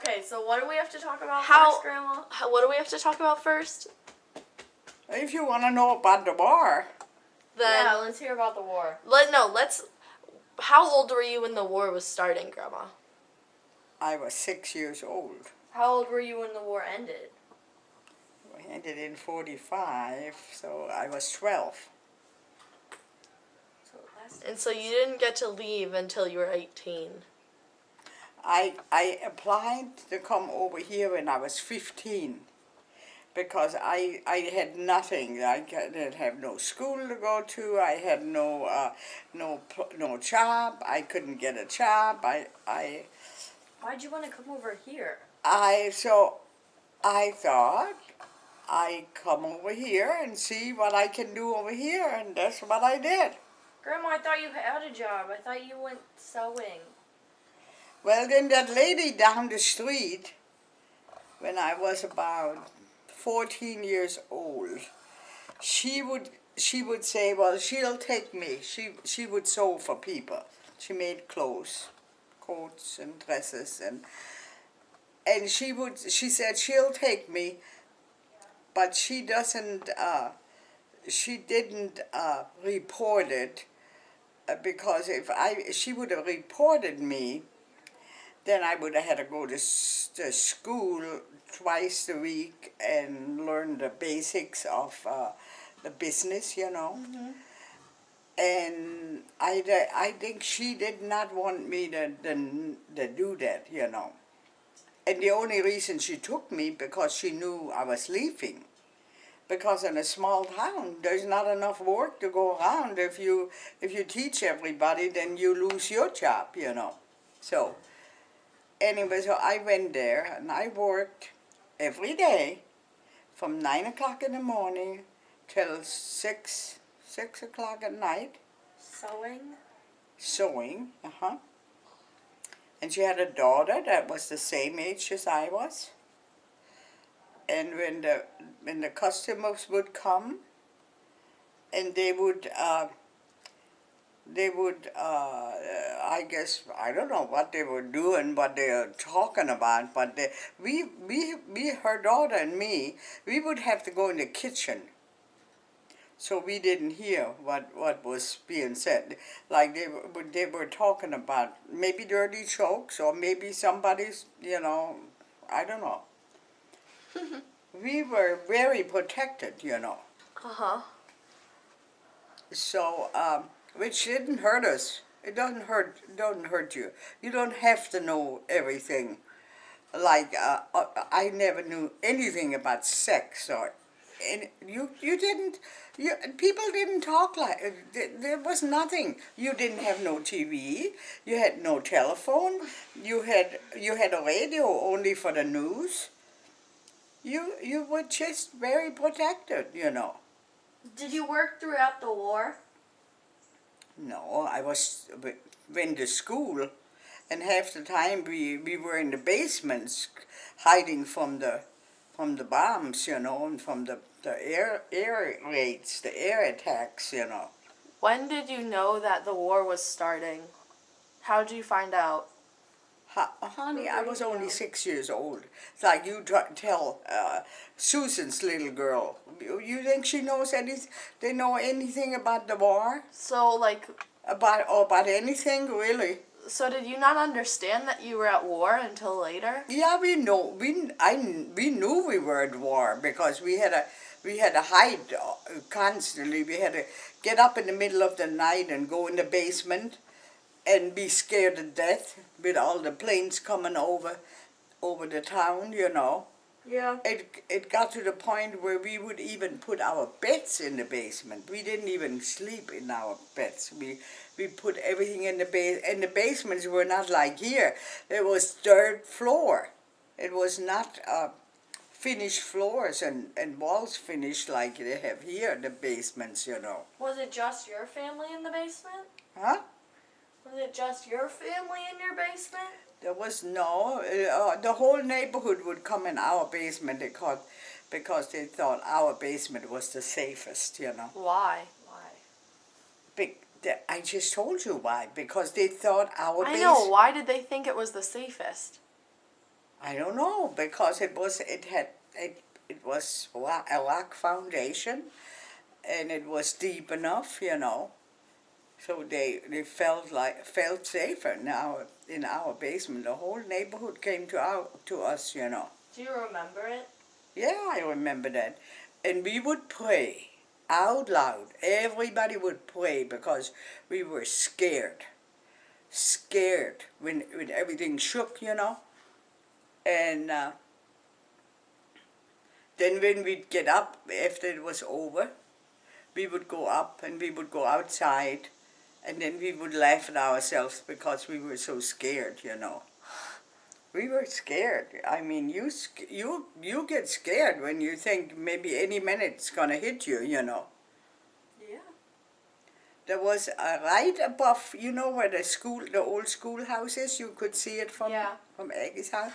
Okay, so what do we have to talk about How- first, Grandma? What do we have to talk about first? If you want to know about the war, Then Yeah, let's hear about the war. let's. How old were you when the war was starting, Grandma? I was 6 years old. How old were you when the war ended? We ended in 45, so I was 12. So it lasted. And so you didn't get to leave until you were 18. I applied to come over here when I was 15 because I had nothing. I didn't have no school to go to. I had no job. I couldn't get a job. Why'd you want to come over here? So I thought I come over here and see what I can do over here, and that's what I did. Grandma, I thought you had a job. I thought you went sewing. Well, then that lady down the street, when I was about 14 years old, she would say, well, she'll take me. She would sew for people. She made clothes, coats and dresses, and she said she'll take me, but she didn't report it because she would have reported me, then I would have had to go to school twice a week and learn the basics of the business, you know. Mm-hmm. And I think she did not want me to do that, you know. And the only reason she took me because she knew I was leaving. Because in a small town, there's not enough work to go around. If you teach everybody, then you lose your job, you know. So anyway, so I went there and I worked every day from 9 o'clock in the morning till 6 o'clock at night. Sewing, And she had a daughter that was the same age as I was. And when the customers would come, and they would I guess, I don't know what they were doing, what they were talking about, but her daughter and me, we would have to go in the kitchen. So we didn't hear what was being said. Like they were talking about maybe dirty jokes or maybe somebody's, you know, I don't know. We were very protected, you know. Uh-huh. So, which didn't hurt us. It doesn't hurt you. You don't have to know everything. Like I never knew anything about sex or, and you didn't. People didn't talk like there was nothing. You didn't have no TV. You had no telephone. You had a radio only for the news. You were just very protected, you know. Did you work throughout the war? No, went to school, and half the time we were in the basements, hiding from the bombs, you know, and from the air raids, the air attacks, you know. When did you know that the war was starting? How did you find out? Honey, I was only 6 years old. It's like you tell Susan's little girl. You think she knows anything? They know anything about the war? So, like... About anything, really? So did you not understand that you were at war until later? Yeah, we know. We knew we were at war because we had to hide constantly. We had to get up in the middle of the night and go in the basement and be scared to death with all the planes coming over the town, you know. Yeah. It got to the point where we would even put our beds in the basement. We didn't even sleep in our beds. We put everything in the basement. And the basements were not like here. It was dirt floor. It was not finished floors and walls finished like they have here, the basements, you know. Was it just your family in the basement? Huh? Was it just your family in your basement? There was no, the whole neighborhood would come in our basement because they thought our basement was the safest, you know. Why? I just told you why. Because they thought our basement... I know. Why did they think it was the safest? I don't know, because it was a rock foundation, and it was deep enough, so they felt safer now in our basement. The whole neighborhood came to us. Do you remember it? Yeah, I remember that. And we would pray out loud. Everybody would pray because we were scared. Scared when everything shook, And then when we'd get up after it was over, we would go up and we would go outside, and then we would laugh at ourselves because we were so scared, We were scared. I mean, you get scared when you think maybe any minute it's gonna hit you, Yeah. There was right above, where the old schoolhouse is. You could see it from Aggie's house.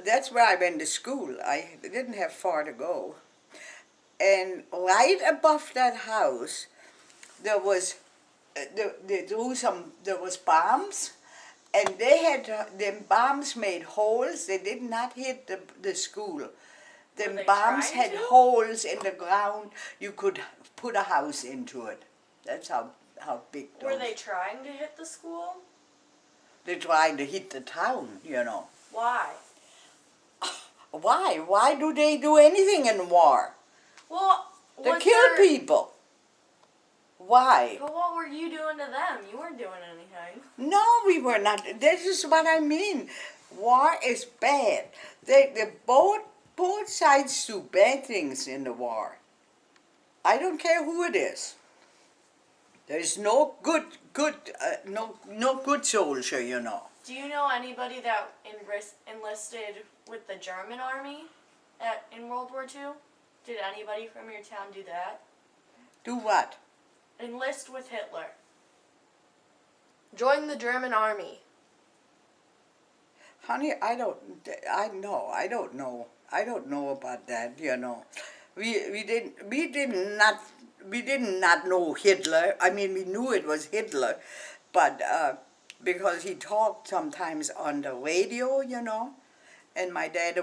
That's where I went to school. I didn't have far to go. And right above that house, there was there was bombs, and they had them bombs made holes. They did not hit the school. Them they bombs trying had to? holes in the ground. You could put a house into it. That's how big those. Were they trying to hit the school? They're trying to hit the town, Why? Why? Why do they do anything in war? Well, They was kill there- people. Why? But what were you doing to them? You weren't doing anything. No, we were not. This is what I mean. War is bad. They both sides do bad things in the war. I don't care who it is. There's no good no good soldier, Do you know anybody that enlisted with the German army in World War II? Did anybody from your town do that? Do what? Enlist with Hitler. Join the German army. Honey, I don't know about that, We did not know Hitler. I mean, we knew it was Hitler, but because he talked sometimes on the radio, and my dad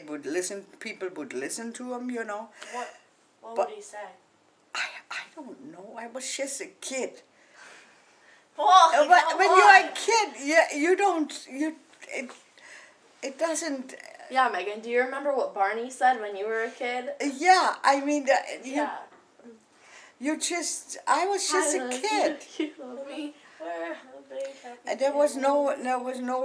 would listen. People would listen to him, What But- would he say? I don't know. I was just a kid. Well, When you're a kid, it doesn't. Yeah, Megan, do you remember what Barney said when you were a kid? Yeah, I mean, yeah. I was just a kid. You love me. And there was no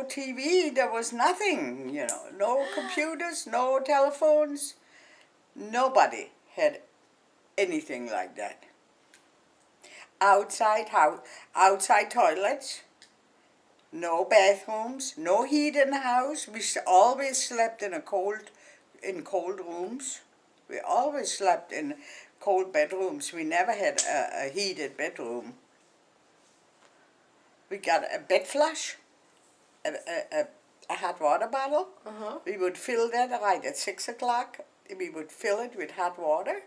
TV, there was nothing, no computers, no telephones. Nobody had anything like that. Outside toilets, no bathrooms, no heat in the house. We always slept in cold rooms. We always slept in cold bedrooms. We never had a heated bedroom. We got a bed flush, a hot water bottle. Uh-huh. We would fill that right at 6 o'clock. We would fill it with hot water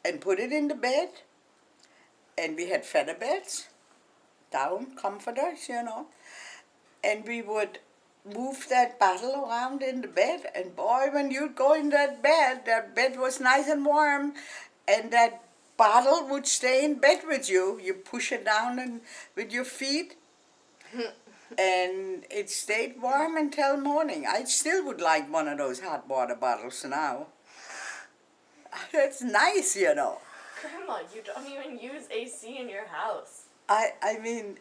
and put it in the bed. And we had feather beds, down comforters, And we would move that bottle around in the bed. And boy, when you'd go in that bed was nice and warm. And that bottle would stay in bed with you. You push it down with your feet. And it stayed warm until morning. I still would like one of those hot water bottles now. It's nice, Grandma, you don't even use AC in your house. I mean,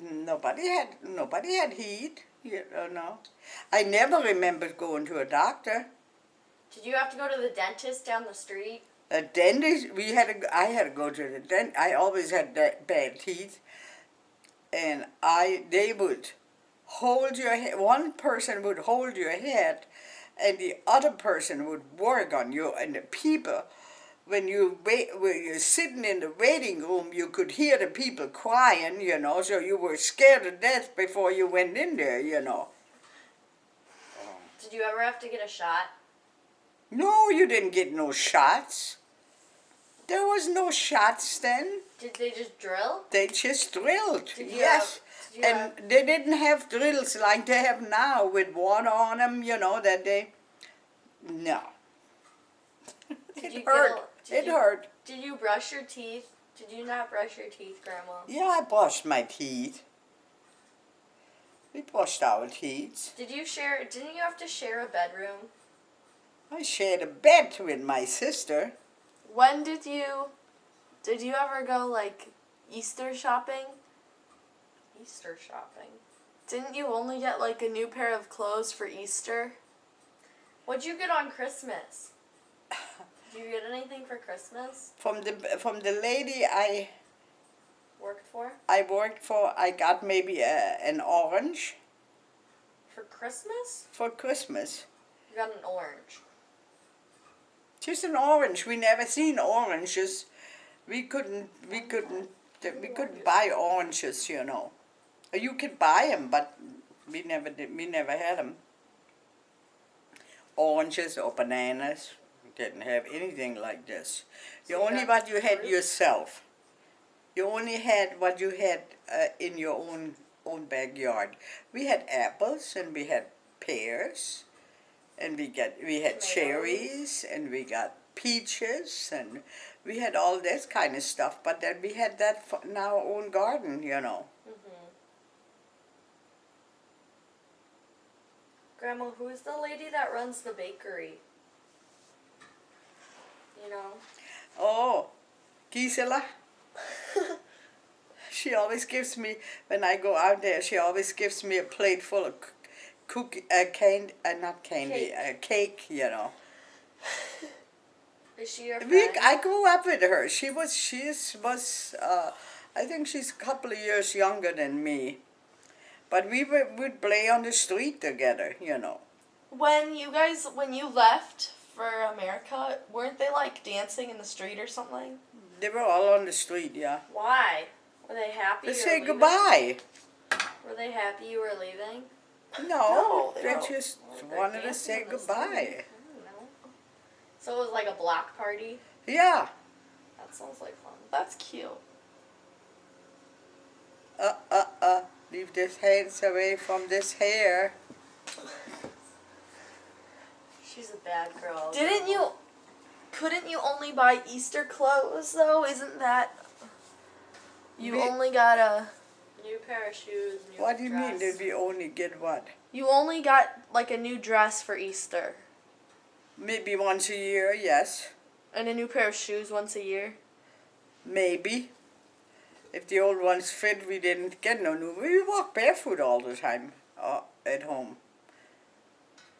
nobody had heat, I never remembered going to a doctor. Did you have to go to the dentist down the street? A dentist, I had to go to the dentist. I always had bad teeth. And they would hold your head. One person would hold your head, and the other person would work on you. And the people, when you're sitting in the waiting room, you could hear the people crying, so you were scared to death before you went in there, Did you ever have to get a shot? No, you didn't get no shots. There was no shots then. Did they just drill? They just drilled. Did you Yes. Did Do you And have, they didn't have drills like they have now with water on them, you know, that they. No. Did It you hurt. did It you- hurt. did you brush your teeth? Did you not brush your teeth, Grandma? Yeah, I brushed my teeth. We brushed our teeth. Didn't you have to share a bedroom? I shared a bed with my sister. When did you ever go like Easter shopping? Easter shopping. Didn't you only get like a new pair of clothes for Easter? What'd you get on Christmas? Did you get anything for Christmas? From the lady Worked for? I worked for, I got maybe an orange For Christmas? for Christmas. You got an orange. Just an orange. We never seen oranges. We couldn't buy oranges, you know. You could buy them, but we never did. We never had them. Oranges or bananas. We didn't have anything like this. You So you only got what you had fruit? yourself. You only had what you had in your own backyard. We had apples and we had pears, and we had Tomatoes. cherries and we got peaches and we had all this kind of stuff. But then we had that in our own garden, you know. Mm-hmm. Grandma, who's the lady that runs the bakery? You know? Oh, Gisela. She always gives me, when I go out there, she always gives me a plate full of cake, you know. Is she your friend? I grew up with her. She was, I think she's a couple of years younger than me. But we'd play on the street together, you know. When you left for America, weren't they like dancing in the street or something? They were all on the street, yeah. Why? Were they happy They you were say leaving? goodbye. Were they happy you were leaving? No, they they were- just They're wanted to dancing say in the street. goodbye. I don't know. So it was like a block party? Yeah. That sounds like fun. That's cute. Leave this hands away from this hair. She's a bad girl. Couldn't you only buy Easter clothes though? Isn't that, you We- only got New pair of shoes, new What do you mean? dress. Did we only get what? you only got like a new dress for Easter Maybe once a year, yes. and a new pair of shoes once a year? Maybe. If the old ones fit, we didn't get no new. We walk barefoot all the time at home.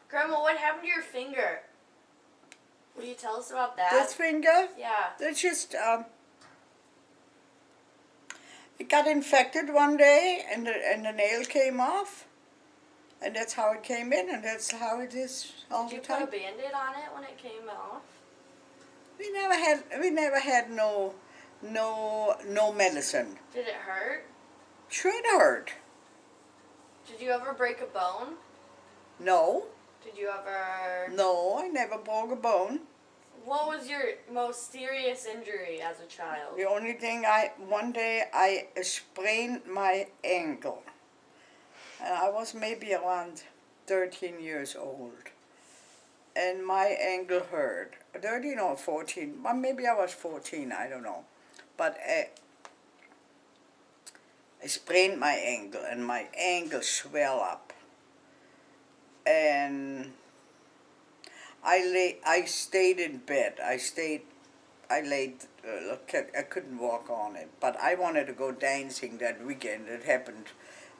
Grandma, what happened to your finger? Will you tell us about that? This finger, Yeah. it's just, it got infected one day and the nail came off. And that's how it came in, and that's how it is all Did you the put a time. Band-Aid on it when it came off? We never had no medicine. Did it hurt? Sure it hurt. Did you ever break a bone? No, Did you ever... no, I never broke a bone. What was your most serious injury as a child? The only thing one day I sprained my ankle. And I was maybe around 13 years old. And my ankle hurt. 13 or 14, well, maybe I was 14, I don't know. But I sprained my ankle and my ankle swelled up. And I stayed in bed. I couldn't walk on it. But I wanted to go dancing that weekend. It happened,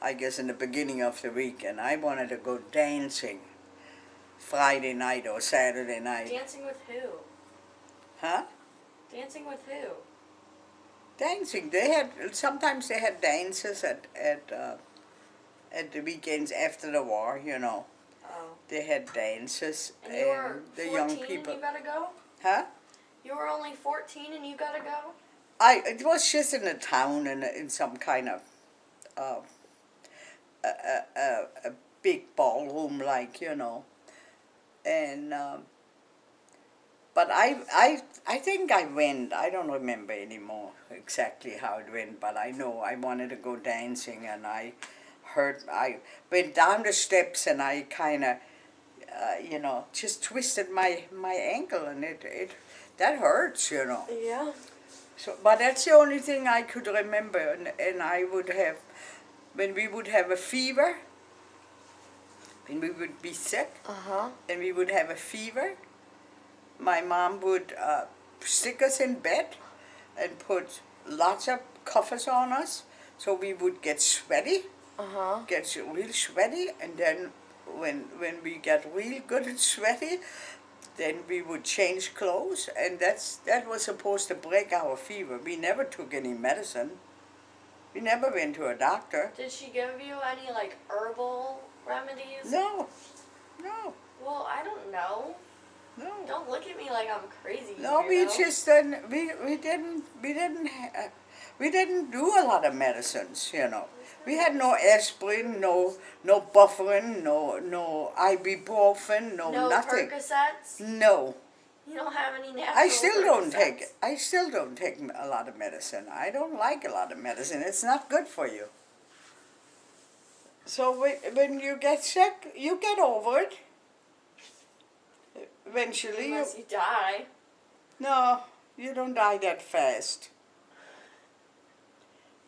I guess, in the beginning of the week. And I wanted to go dancing Friday night or Saturday night. Dancing with who? Huh? Dancing with who? Dancing. Sometimes they had dances at the weekends after the war, you know. Oh. They had dances And you were the 14 young people. and you gotta go? Huh? You were only 14 and you gotta go? It was just in a town in some kind of a big ballroom, like, you know. And But I think I went. I don't remember anymore exactly how it went, but I know I wanted to go dancing, and I went down the steps, and I kind of, just twisted my ankle, and it that hurts, Yeah. So, but that's the only thing I could remember, and I would have, when we would have a fever, when we would be sick, and we would have a fever, my mom would stick us in bed and put lots of covers on us, so we would get sweaty, get real sweaty, and then when we get real good and sweaty, then we would change clothes, and that was supposed to break our fever. We never took any medicine. We never went to a doctor. Did she give you any like herbal remedies? No. Well, I don't know. No. Don't look at me like I'm crazy. No, we weirdo. just didn't. We didn't do a lot of medicines. We had no aspirin, no buffering, no ibuprofen, no nothing. Percocets? No. You don't have any natural I still don't Percocets? take. I still don't take a lot of medicine. I don't like a lot of medicine. It's not good for you. So when you get sick, you get over it. Eventually, Unless you die. no, you don't die that fast.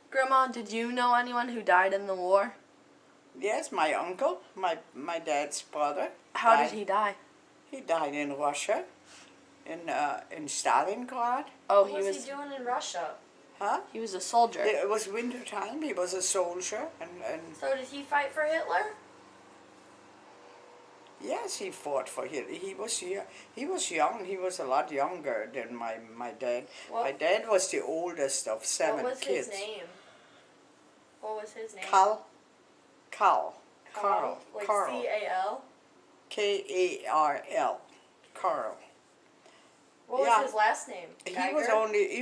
Grandma, did you know anyone who died in the war? Yes, my uncle, my dad's brother. How died. did he die? He died in Russia, in Stalingrad. Oh, What was he doing in Russia? Huh? he was a soldier. It was winter time. He was a soldier, and So did he fight for Hitler? yes, he fought for Hitler. He was here. He was young. He was a lot younger than my dad. What- My dad was the oldest of 7 What was kids. his name? What was his name? Carl. Like Carl. C-A-L? Karl. Carl. What Yeah. was his last name? He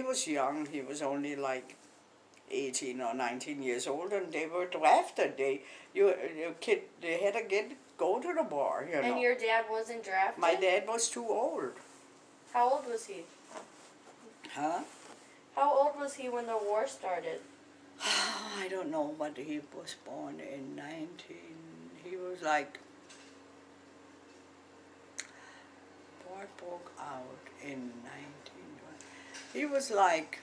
was young. He was only like 18 or 19 years old, and they were drafted. They had to go to the war, And your dad wasn't drafted? My dad was too old. How old was he? Huh? How old was he when the war started? I don't know, but he was born in he was like, war broke out in 1920. He was like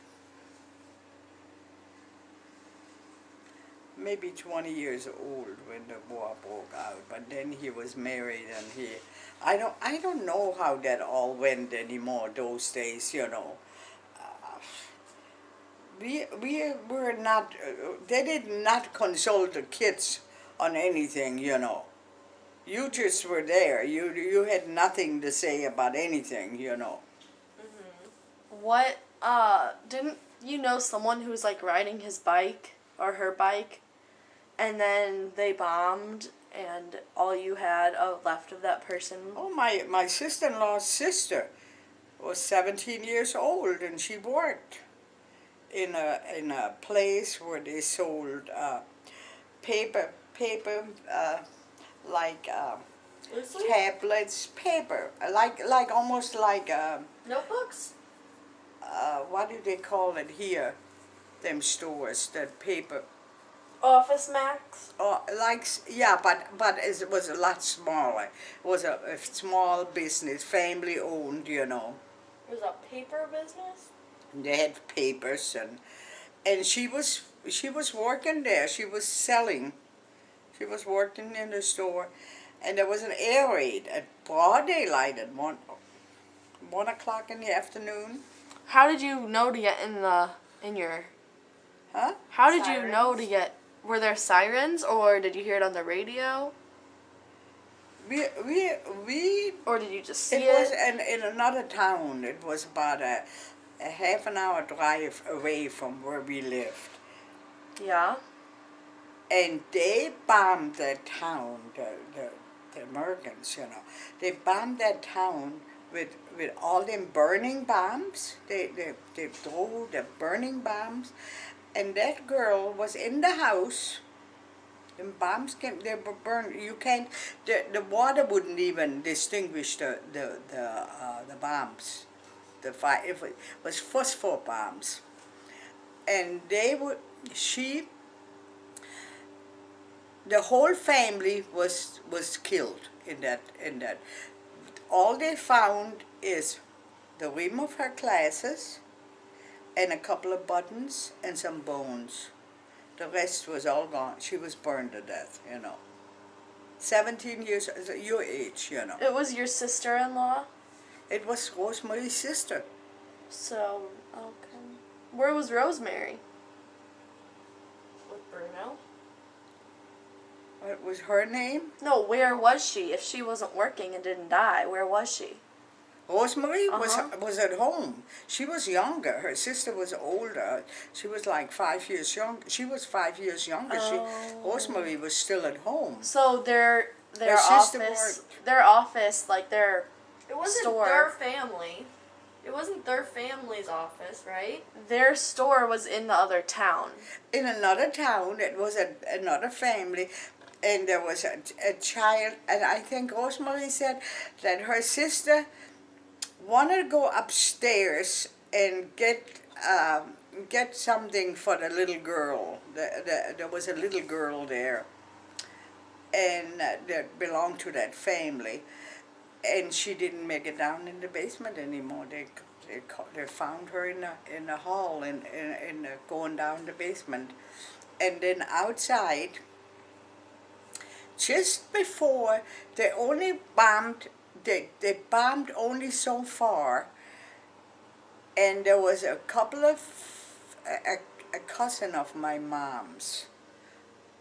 maybe 20 years old when the war broke out, but then he was married, and I don't know how that all went anymore those days, we were not, they did not consult the kids on anything, You just were there. You had nothing to say about anything, What, didn't you know someone who was like riding his bike or her bike, and then they bombed, and all you had left of that person? Oh, my sister-in-law's sister was 17 years old, and she worked in a place where they sold paper, like Loose leaf? tablets, paper, like almost like Notebooks? what do they call it here? Them stores, that paper. Office Max? But it was a lot smaller. It was a small business, family owned, It was a paper business? They had papers, and she was working there. She was selling. She was working in the store, and there was an air raid at broad daylight at 1 o'clock in the afternoon. How did you know to get in your? Huh? How did you know Sirens? to get? Were there sirens, or did you hear it on the radio, We or did you just see It was it? in another town. It was about a half an hour drive away from where we lived. Yeah. And they bombed that town, the Americans, They bombed that town with all them burning bombs. They threw the burning bombs. And that girl was in the house, The bombs came. They were burned. You can't. The water wouldn't even distinguish the bombs. The fire. If it was phosphor bombs, and they would. She. The whole family was killed in that. All they found is the rim of her glasses, and a couple of buttons and some bones. The rest was all gone. She was burned to death, 17 years, your age, It was your sister-in-law? It was Rosemary's sister. So, okay. Where was Rosemary? With Bruno. What was her name? No, where was she? If she wasn't working and didn't die, where was she? Rosemary Uh-huh. was at home. She was younger. Her sister was older. She was like 5 years young. She was 5 years younger. Oh. Rosemary was still at home. So their Her sister office, like their It wasn't store. their family. It wasn't their family's office, right? their store was in the other town. In another town, it was another family, and there was a child, and I think Rosemary said that her sister wanted to go upstairs and get something for the little girl. There was a little girl there, and that belonged to that family, and she didn't make it down in the basement anymore. They found her in the hall in going down the basement, and then outside. Just before they only bombed. They bombed only so far, and there was a couple of a cousin of my mom's,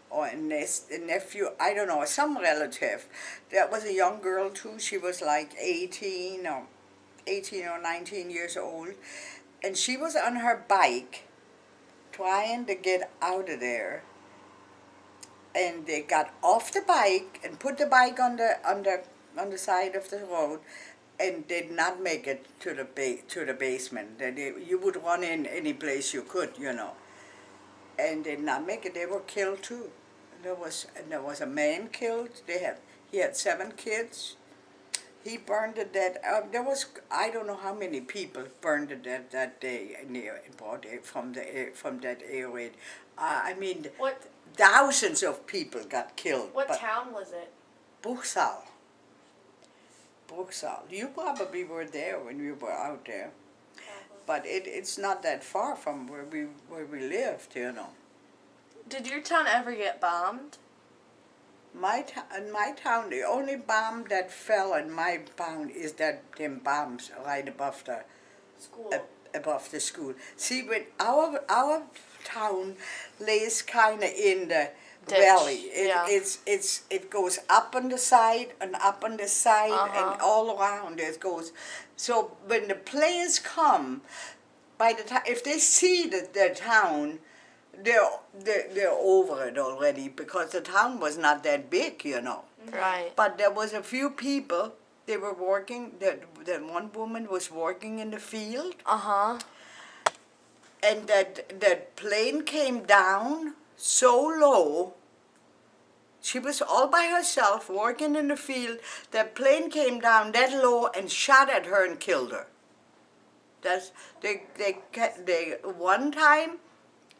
or a nephew, I don't know, some relative. That was a young girl too. She was like 18 or 19 years old, and she was on her bike, trying to get out of there. And they got off the bike and put the bike on the side of the road, and did not make it to the basement. You would run in any place you could, and did not make it. They were killed too. There was a man killed. He had 7 kids. He burned to death. There was, I don't know how many people burned to death that day in Broad Day from that area. I mean, What thousands of people got killed. what but town was it? Bruchsal. You probably were there when we were out there, but it's not that far from where we lived, Did your town ever get bombed? In my town, the only bomb that fell in my town is them bombs right above the School. above the school. See, when our town lays kind of in the Ditch, valley. yeah. It goes up on the side and up on the side Uh-huh. and all around it goes. So when the planes come, by the time if they see the town, they're over it already, because the town was not that big, Right. But there was a few people. They were working. That one woman was working in the field, Uh-huh. and that plane came down so low. She was all by herself working in the field. That plane came down that low and shot at her and killed her. That's they one time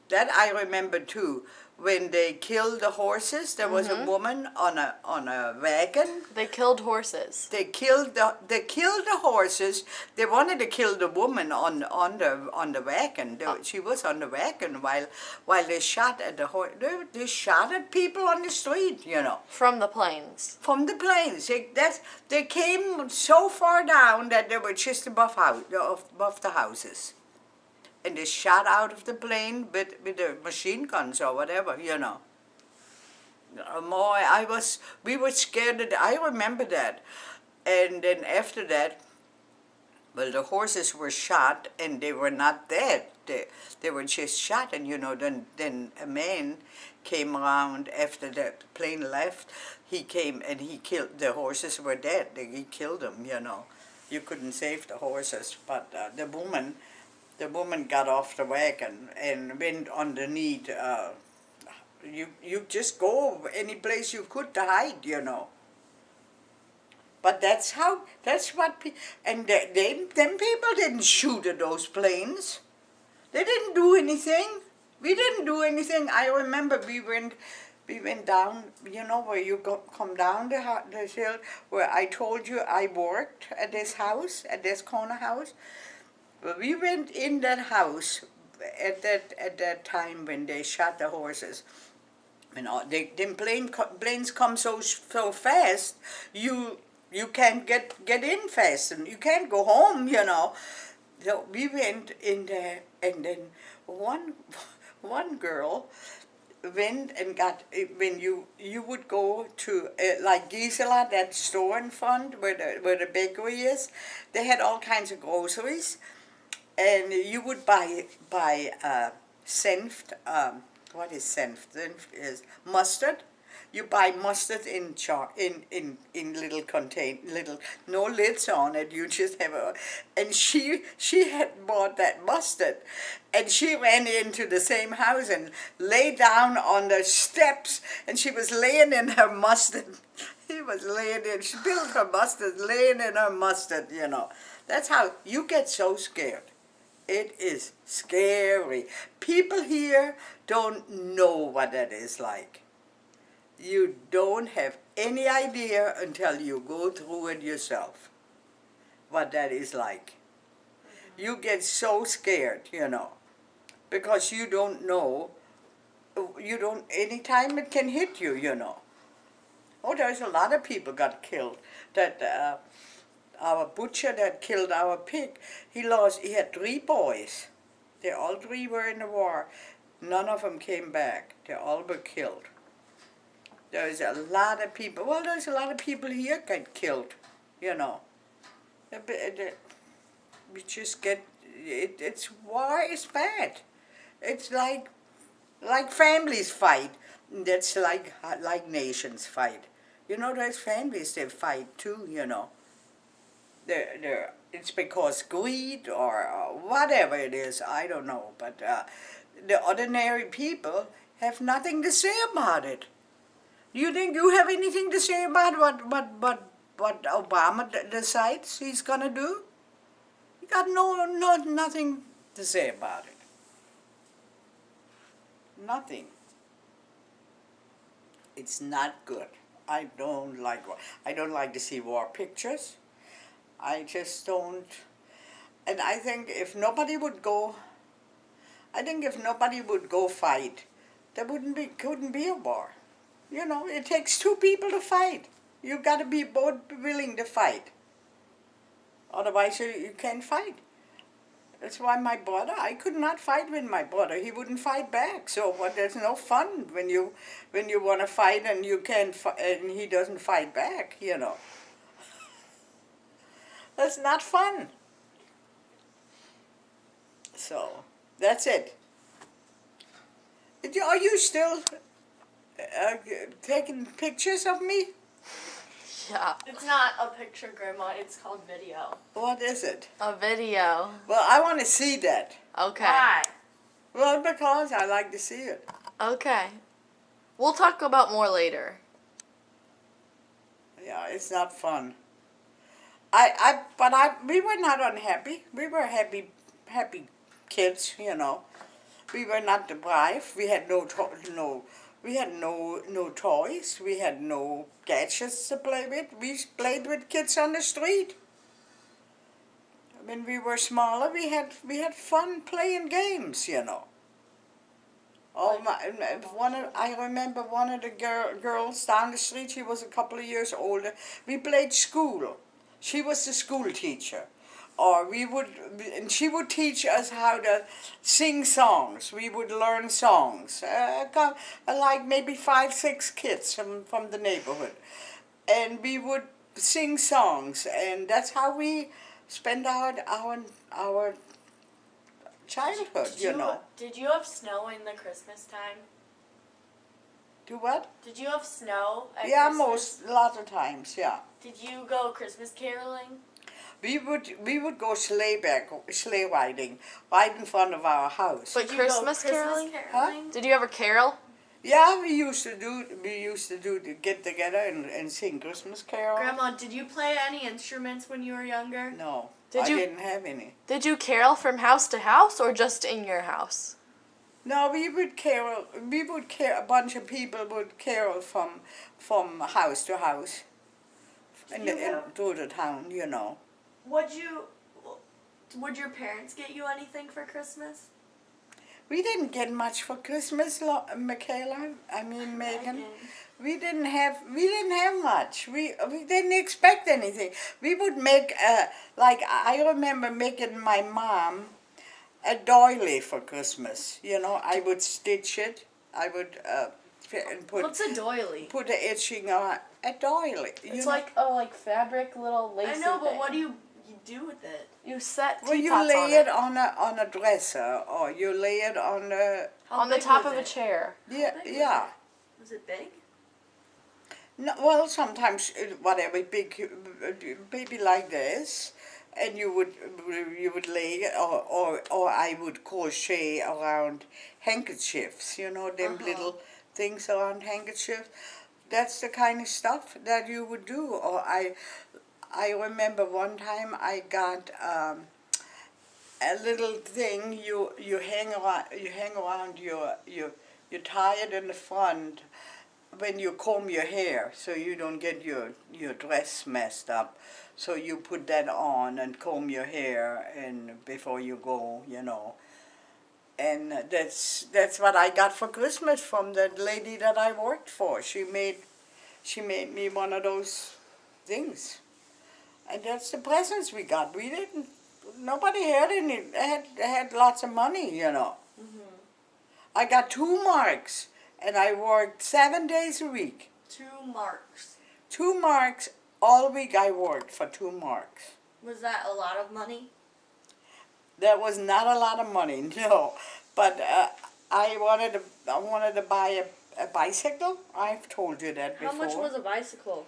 that I remember too. When they killed the horses, there was a woman on a wagon. They killed horses. They killed the horses. They wanted to kill the woman on the wagon. She was on the wagon while they shot at the horse. They shot at people on the street, From the planes. from the planes. They came so far down that they were just above the houses. And they shot out of the plane with the machine guns or whatever, We were scared. I remember that. And then after that, well, the horses were shot and they were not dead. They were just shot, and then a man came around after the plane left. He came and he killed the horses. Were dead. He killed them. You couldn't save the horses, but the woman got off the wagon and went underneath you just go any place you could to hide, you know. But that's what and them people didn't shoot at those planes. They didn't do anything. We didn't do anything. I remember we went down, you know, where you come down the hill where I told you I worked at this house, at this corner house. Well, we went in that house at that time when they shot the horses. When them planes come so fast, you can't get in fast, and you can't go home, you know. So we went in there, and then one girl went and got, when you would go to like Gisela, that store in front where the bakery is, they had all kinds of groceries, and you would buy senft. What is senft? Senft is mustard. You buy mustard in little little, no lids on it. You just have and she had bought that mustard, and she ran into the same house and lay down on the steps, and she was laying in her mustard. She was laying in. She spilled her mustard, laying in her mustard. You know, that's how you get so scared. It is scary. People here don't know what that is like. You don't have any idea until you go through it yourself, what that is like. You get so scared, you know, because you don't know, anytime it can hit you, you know. Oh, there's a lot of people got killed. That our butcher that killed our pig, he had 3 boys. They all 3 were in the war. None of them came back. They all were killed. There's a lot of people, well, there's a lot of people here get killed, you know. We just get, it's war is bad. It's like families fight. That's like nations fight. You know, there's families that fight too, you know. It's because greed or whatever it is, I don't know. But the ordinary people have nothing to say about it. Do you think you have anything to say about what Obama decides he's gonna do? You got nothing to say about it. Nothing. It's not good. I don't like to see war pictures. I just don't. And I think if nobody would go fight, there couldn't be a war. You know, it takes 2 people to fight. You've got to be both willing to fight. Otherwise, you can't fight. That's why my brother, I could not fight with my brother. He wouldn't fight back. So there's no fun when you want to fight and you can't, and he doesn't fight back. You know, that's not fun. So that's it. Are you still taking pictures of me? Yeah. It's not a picture, Grandma. It's called video. What is it? A video. Well, I want to see that. Okay. Why? Well, because I like to see it. Okay. We'll talk about more later. Yeah, it's not fun. We were not unhappy. We were happy kids, you know. We were not deprived. We had no toys. We had no gadgets to play with. We played with kids on the street. When we were smaller, we had fun playing games, you know. I remember one of the girls down the street. She was a couple of years older. We played school. She was the school teacher. Or she would teach us how to sing songs. We would learn songs, like maybe 5, 6 kids from the neighborhood, and we would sing songs, and that's how we spent our childhood. Did you have snow in the Christmas time? Do what? Did you have snow at Christmas? Christmas? Lots of times, yeah. Did you go Christmas caroling? We would go sleigh riding right in front of our house. But Did you go Christmas caroling? caroling? Did you ever carol? Yeah, we used to get together and sing Christmas carols. Grandma, did you play any instruments when you were younger? No, Did I you- didn't have any. Did you carol from house to house or just in your house? No, we would carol. A bunch of people would carol from house to house, Did you have- through the town, you know. Would your parents get you anything for Christmas? We didn't get much for Christmas, Michaela. I mean, Megan. didn't. We didn't have much. We didn't expect anything. We would make like I remember making my mom a doily for Christmas. You know, I would stitch it. I would and What's a doily? put the etching on a doily. It's like a fabric little lacy I know, but thing. what do you do with it? You set well, you teapots lay on it on a dresser, or you lay it on a How on the big top was of a it? chair. yeah big was yeah. Was it big? No, well, sometimes whatever big, maybe like this, and you would lay it, or I would crochet around handkerchiefs. You know, them little things around handkerchiefs. That's the kind of stuff that you would do. Or I remember one time I got a little thing you hang around you tie it in the front when you comb your hair, so you don't get your dress messed up. So you put that on and comb your hair and before you go, you know. And that's what I got for Christmas from the lady that I worked for. She made me one of those things. And that's the presents we got. We didn't. Nobody had any. Had lots of money, you know. I got 2 marks, and I worked 7 days a week. 2 marks. 2 marks all week. I worked for 2 marks. Was that a lot of money? That was not a lot of money, no. But I wanted to buy a bicycle. I've told you that before. How much was a bicycle?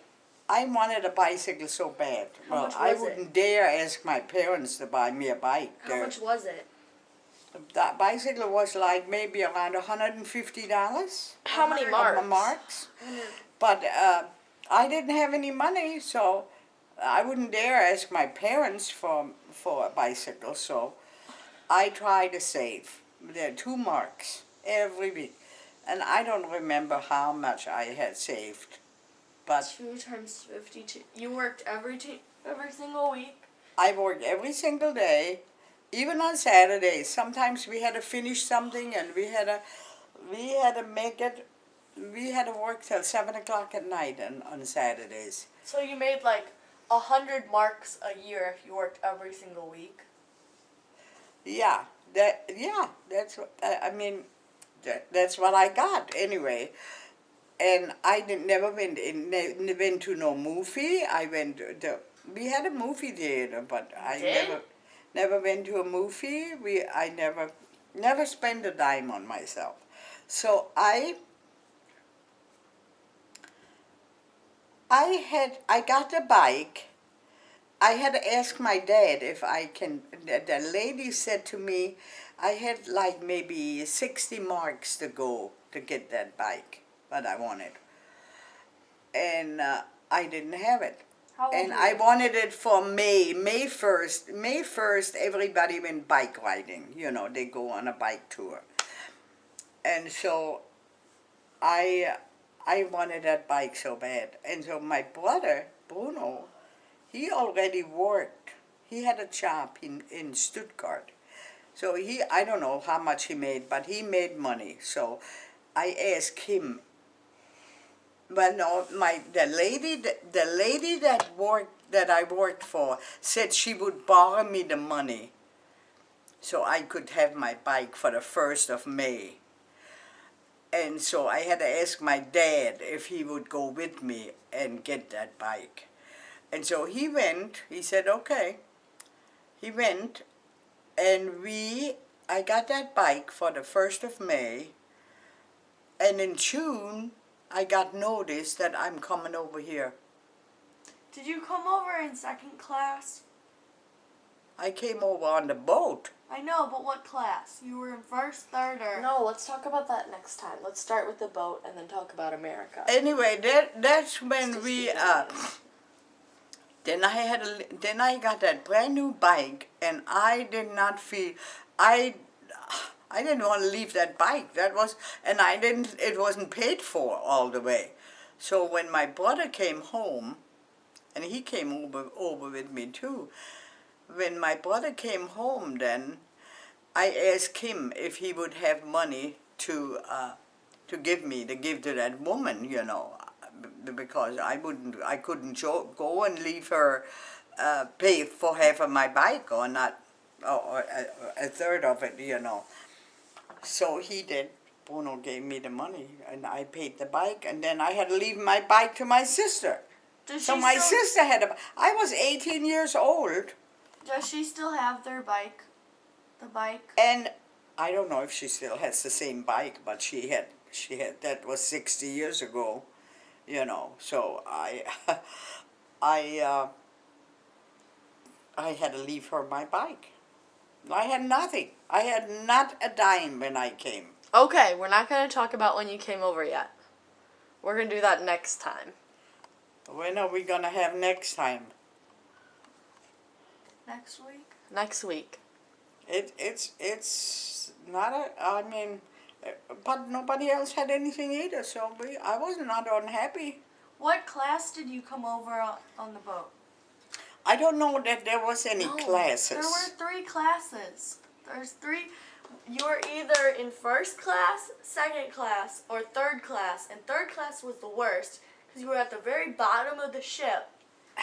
I wanted a bicycle so bad. How much I was it? wouldn't dare ask my parents to buy me a bike. How much was it? That bicycle was like maybe around $150. How many 100 marks? But I didn't have any money, so I wouldn't dare ask my parents for a bicycle. So I tried to save. There are 2 marks every week, and I don't remember how much I had saved. But 2 times 52. You worked every single week. I worked every single day, even on Saturdays. Sometimes we had to finish something, and we had to make it. We had to work till 7 o'clock at night on Saturdays. So you made like 100 marks a year if you worked every single week. Yeah, that's what I mean. That's what I got anyway. And I never went to no movie. We had a movie theater, but I Did? never went to a movie. I never spent a dime on myself. So I got a bike. I had to ask my dad if I can. The lady said to me, I had like maybe 60 marks to go to get that bike, but I wanted. And I didn't have it. How old And were I you? wanted it for May 1st. May 1st, everybody went bike riding. You know, they go on a bike tour. And so I wanted that bike so bad. And so my brother, Bruno, he already worked. He had a job in Stuttgart. So I don't know how much he made, but he made money. So I asked him. Well, no, the lady that I worked for said she would borrow me the money so I could have my bike for the 1st of May. And so I had to ask my dad if he would go with me and get that bike. And so he went. He said, okay. He went, and I got that bike for the 1st of May. And in June, I got notice that I'm coming over here. Did you come over in 2nd class? I came over on the boat. I know, but what class? You were in first, third, or? No, let's talk about that next time. Let's start with the boat and then talk about America. Anyway, that's when we then I got that brand new bike, and I did not feel I didn't want to leave that bike. That was, and I didn't. It wasn't paid for all the way. So when my brother came home, and he came over with me too. When my brother came home, then I asked him if he would have money to give to that woman, you know, because I couldn't go and leave her pay for half of my bike or not, or a third of it, you know. So he did. Bruno gave me the money, and I paid the bike, and then I had to leave my bike to my sister. So my sister had I was 18 years old. Does she still have their bike? The bike? And I don't know if she still has the same bike, but she had that was 60 years ago, you know. So I had to leave her my bike. I had nothing. I had not a dime when I came. Okay, we're not going to talk about when you came over yet. We're going to do that next time. When are we gonna have next time? Next week? Next week. It's not I mean, but nobody else had anything either, so I was not unhappy. What class did you come over on the boat? I don't know that there was any classes. There were 3 classes. There's 3. You were either in first class, second class, or third class. And third class was the worst because you were at the very bottom of the ship.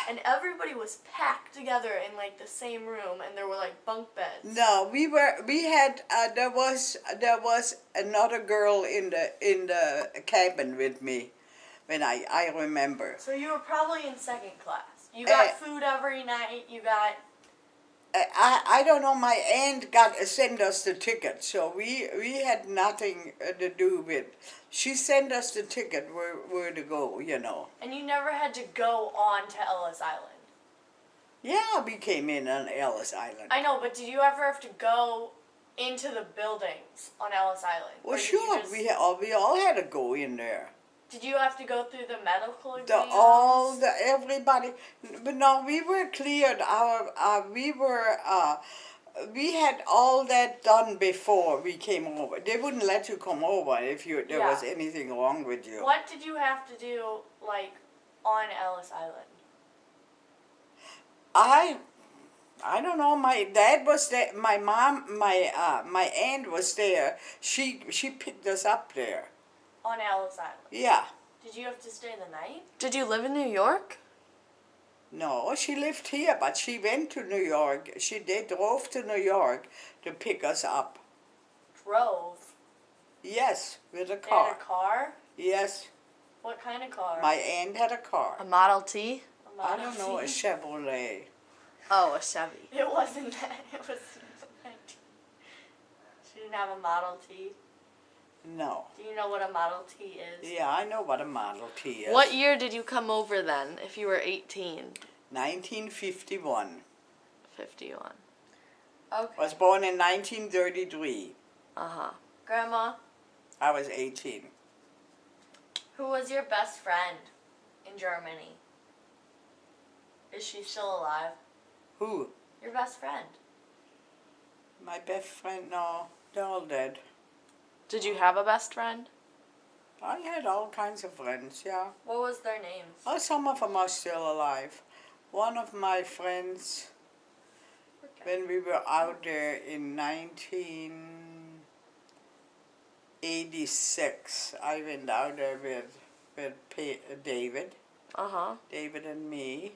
And everybody was packed together in like the same room, and there were like bunk beds. No, there was another girl in the cabin with me, when I remember. So you were probably in second class. You got food every night. You got. I don't know. My aunt sent us the ticket, so we had nothing to do with. She sent us the ticket where to go, you know. And you never had to go on to Ellis Island. Yeah, we came in on Ellis Island. I know, but did you ever have to go into the buildings on Ellis Island? Well, sure, we all had to go in there. Did you have to go through the medical exams? Everybody, but no, we were cleared. We had all that done before we came over. They wouldn't let you come over if there was anything wrong with you. What did you have to do, like, on Ellis Island? I don't know. My dad was there. My mom, my aunt was there. She picked us up there. On Ellis Island? Yeah. Did you have to stay the night? Did you live in New York? No, she lived here, but she went to New York. They drove to New York to pick us up. Drove? Yes, with a They car. had a car? Yes. What kind of car? My aunt had a car. A Model T? A Model I don't know, a T? Chevrolet. Oh, a Chevy. It wasn't that. It was. She didn't have a Model T? No. Do you know what a Model T is? Yeah, I know what a Model T is. What year did you come over then, if you were 18? 1951. 51. Okay. Was born in 1933. Uh-huh. Grandma, I was 18. who was your best friend in Germany? Is she still alive? Who? Your best friend. My best friend? No, they're all dead. Did you have a best friend? I had all kinds of friends, yeah. What was their names? Oh, some of them are still alive. One of my friends, when we were out there in 1986, I went out there with David. Uh-huh. David and me.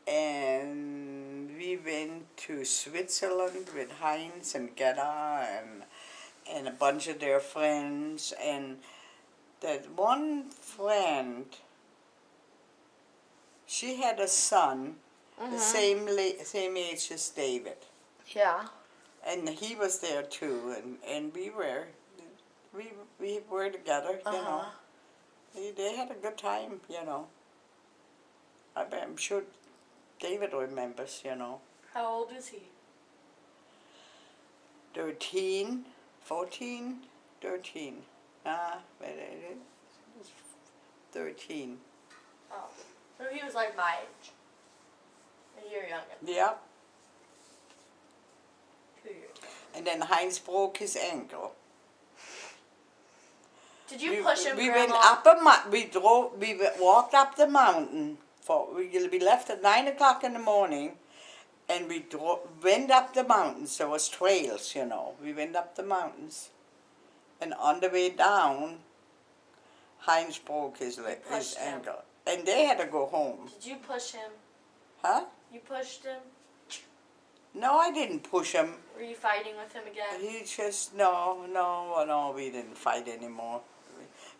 And we went to Switzerland with Heinz and Gerda and a bunch of their friends. And that one friend, she had a son, the same age as David. Yeah. And he was there too, and we were together, you know. They had a good time, you know. I'm sure David remembers, you know. How old is he? 13, 14, 13. Wait, it is 13. Oh. So he was like my age. A year younger. Yeah. 2 years. And then Heinz broke his ankle. Did you push him, we Grandma? went up a we walked up the mountain. We left at 9 o'clock in the morning, and we went up the mountains. There was trails, you know. We went up the mountains, and on the way down, Heinz broke his pushed him. ankle, and they had to go home. Did you push him? Huh? You pushed him? No, I didn't push him. Were you fighting with him again? He just no. We didn't fight anymore.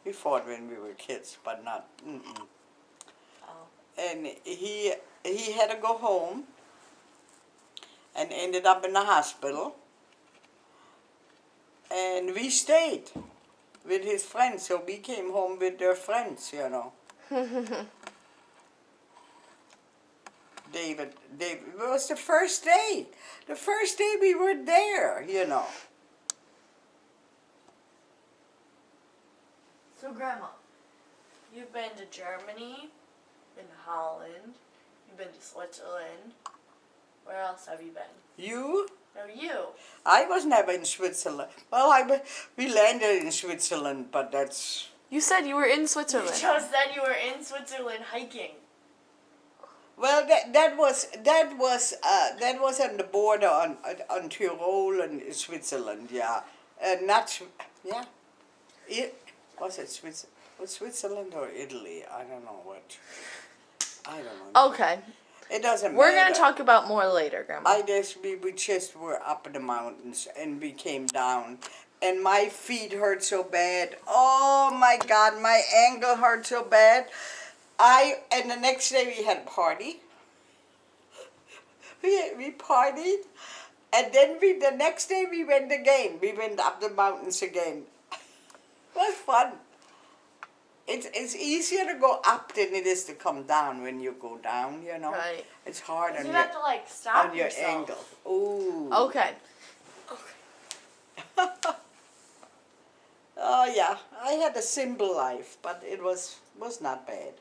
We fought when we were kids, but not. Oh. And he had to go home, and ended up in the hospital. And we stayed with his friends, so we came home with their friends, you know. David, it was the first day. The first day we were there, you know. So, Grandma, you've been to Germany, been to Holland, you've been to Switzerland. Where else have you been? You? No, you. I was never in Switzerland. Well, we landed in Switzerland, but that's... You said you were in You Switzerland. just said you were in Switzerland hiking. Well, that was on the border on Tyrol and Switzerland, yeah. Yeah. Was it Switzerland or Italy? I don't know what. I don't know. Okay. It doesn't We're matter. going to talk about more later, Grandma. We just were up in the mountains and we came down. And my feet hurt so bad. Oh my God, my ankle hurt so bad. And the next day we had a party. We partied. And then the next day we went again. We went up the mountains again. It was fun. It's easier to go up than it is to come down when you go down, you know. Right. It's hard on You your, have to like stop on your yourself. ankle. Ooh. Okay. Oh yeah, I had a simple life, but it was not bad.